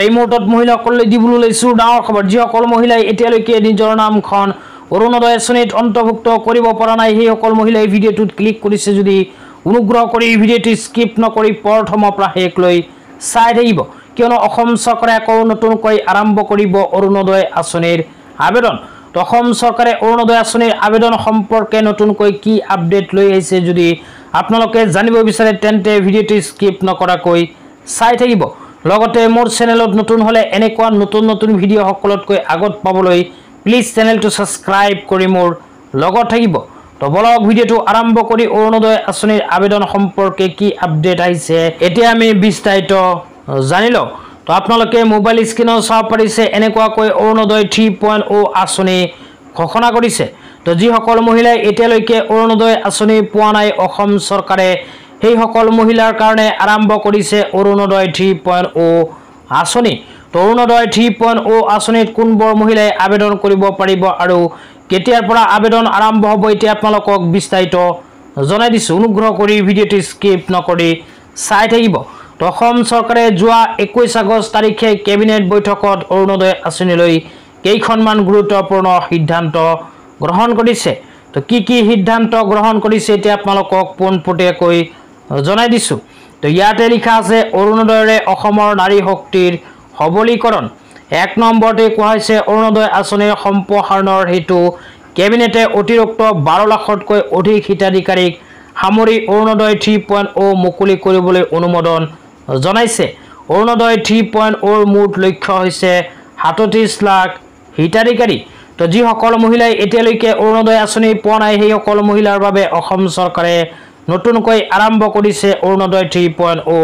এই মুহূৰ্তত মহিলাসকললৈ দিবলৈ লৈছোঁ ডাঙৰ খবৰ। যিসকল মহিলাই এতিয়ালৈকে নিজৰ নামখন অৰুণোদয় আঁচনিত অন্তৰ্ভুক্ত কৰিব পৰা নাই সেইসকল মহিলাই ভিডিঅ'টোত ক্লিক কৰিছে যদি অনুগ্ৰহ কৰি ভিডিঅ'টো স্কিপ নকৰি প্ৰথমৰ পৰা শেষলৈ চাই থাকিব, কিয়নো অসম চৰকাৰে আকৌ নতুনকৈ আৰম্ভ কৰিব অৰুণোদয় আঁচনিৰ আবেদন। অসম চৰকাৰে অৰুণোদয় আঁচনিৰ আবেদন সম্পৰ্কে নতুনকৈ কি আপডেট লৈ আহিছে যদি আপোনালোকে জানিব বিচাৰে তেন্তে ভিডিঅ'টো স্কিপ নকৰাকৈ চাই থাকিব। লগতে মোৰ চেনেলত নতুন হলে এনেকুৱা নতুন নতুন ভিডিঅ' সকলোতকৈ আগত পাবলৈ প্লিজ চেনেলটো সাবস্ক্ৰাইব কৰি মোৰ লগত থাকিব। তো বলক ভিডিঅ'টো আৰম্ভ কৰি অৰুণোদয় আঁচনিৰ আবেদন সম্পৰ্কে কি আপডেট আহিছে এতিয়া আমি বিস্তাৰিত জানি লওঁ। তো আপোনালোকে মোবাইল স্ক্ৰীনত চাব পাৰিছে এনেকুৱাকৈ অৰুণোদয় 3.0 আঁচনি ঘোষণা কৰিছে। তো যিসকল মহিলাই এতিয়ালৈকে অৰুণোদয় আঁচনি পোৱা নাই অসম চৰকাৰে সেইসকল মহিলাৰ কাৰণে আৰম্ভ কৰিছে অৰুণোদয় 3.0 আঁচনি। তো অৰুণোদয় 3.0 আঁচনিত কোনবোৰ মহিলাই আবেদন কৰিব পাৰিব আৰু কেতিয়াৰ পৰা আবেদন আৰম্ভ হ'ব এতিয়া আপোনালোকক বিস্তাৰিত জনাই দিছোঁ। অনুগ্ৰহ কৰি ভিডিঅ'টো স্কিপ নকৰি চাই থাকিব। তো অসম চৰকাৰে যোৱা 21 আগষ্ট তাৰিখে কেবিনেট বৈঠকত অৰুণোদয় আঁচনিলৈ কেইখনমান গুৰুত্বপূৰ্ণ সিদ্ধান্ত গ্ৰহণ কৰিছে। তো কি সিদ্ধান্ত গ্ৰহণ কৰিছে এতিয়া আপোনালোকক পোনপটীয়াকৈ জনাই দিছোঁ। তো ইয়াতে লিখা আছে অৰুণোদয়ৰে অসমৰ নাৰী শক্তিৰ সবলীকৰণ। 1 নম্বৰতে কোৱা হৈছে অৰুণোদয় আঁচনিৰ সম্প্ৰসাৰণৰ হেতু কেবিনেটে অতিৰিক্ত 12 লাখতকৈ অধিক হিতাধিকাৰীক সামৰি অৰুণোদয় 3.0 মুকলি কৰিবলৈ অনুমোদন জনাইছে। অৰুণোদয় 3.0 মুঠ লক্ষ্য হৈছে 37 লাখ হিতাধিকাৰী। তো যিসকল মহিলাই এতিয়ালৈকে অৰুণোদয় আঁচনি পোৱা নাই সেইসকল মহিলাৰ বাবে অসম চৰকাৰে নতুনকৈ আৰম্ভ কৰিছে অৰুণোদয় 3.0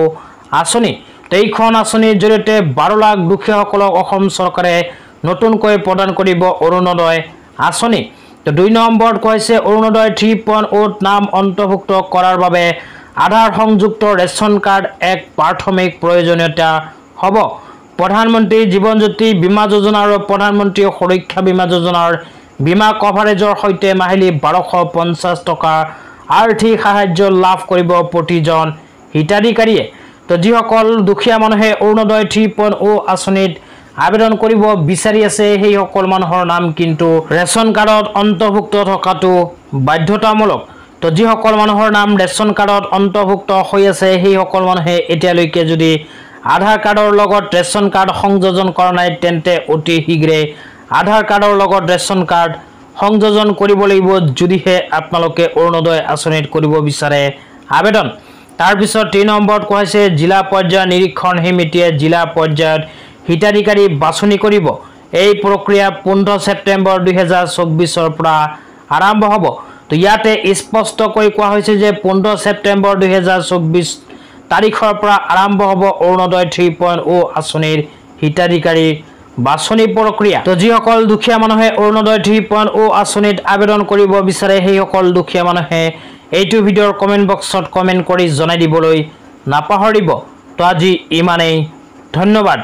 আঁচনি। এইখন আঁচনিৰ জৰিয়তে 12 লাখ দুখীয়াসকলক অসম চৰকাৰে নতুনকৈ প্ৰদান কৰিব অৰুণোদয় আঁচনি। তো 2 নম্বৰত কৈছে অৰুণোদয় 3.0 নাম অন্তৰ্ভুক্ত কৰাৰ বাবে আধাৰ সংযুক্ত ৰেচন কাৰ্ড এক প্ৰাথমিক প্ৰয়োজনীয়তা হ'ব। প্ৰধানমন্ত্ৰী জীৱন জ্যোতি বীমা যোজনা আৰু প্ৰধানমন্ত্ৰী সুৰক্ষা বীমা যোজনাৰ বীমা কভাৰেজৰ সৈতে মাহিলী 1250 টকা আৰ্থিক সাহায্য লাভ কৰিব প্ৰতিজন হিতাধিকাৰীয়ে। তো যিসকল দুখীয়া মানুহে অৰুণোদয় 3.0 আঁচনিত আবেদন কৰিব বিচাৰি আছে সেইসকল মানুহৰ নাম কিন্তু ৰেচন কাৰ্ডত অন্তৰ্ভুক্ত থকাটো বাধ্যতামূলক। তো যিসকল মানুহৰ নাম ৰেচন কাৰ্ডত অন্তৰ্ভুক্ত হৈ আছে সেইসকল মানুহে এতিয়ালৈকে যদি আধাৰ কাৰ্ডৰ লগত ৰেচন কাৰ্ড সংযোজন কৰা নাই তেন্তে অতি শীঘ্ৰে আধাৰ কাৰ্ডৰ লগত ৰেচন কাৰ্ড সংযোজন কৰিব লাগিব যদিহে আপোনালোকে অৰুণোদয় আঁচনিত কৰিব বিচাৰে আবেদন। তাৰপিছত 3 নম্বৰত কোৱা হৈছে জিলা পৰ্যায়ৰ নিৰীক্ষণ সমিতিয়ে জিলা পৰ্যায়ত হিতাধিকাৰী বাছনি কৰিব। এই প্ৰক্ৰিয়া 15 ছেপ্টেম্বৰ 2024 পৰা আৰম্ভ হ'ব। তো ইয়াতে স্পষ্টকৈ কোৱা হৈছে যে 15 ছেপ্টেম্বৰ 2024 তাৰিখৰ পৰা আৰম্ভ হ'ব অৰুণোদয় 3.0 আঁচনিৰ হিতাধিকাৰী বাছনি প্ৰক্ৰিয়া। তো যিসকল দুখীয়া মানুহে অৰুণোদয় 3.0 আঁচনিত আবেদন কৰিব বিচাৰে সেইসকল দুখীয়া মানুহে এইটো ভিডিঅ'ৰ কমেণ্ট বক্সত কমেণ্ট কৰি জনাই দিবলৈ নাপাহৰিব। তো আজি ইমানেই, ধন্যবাদ।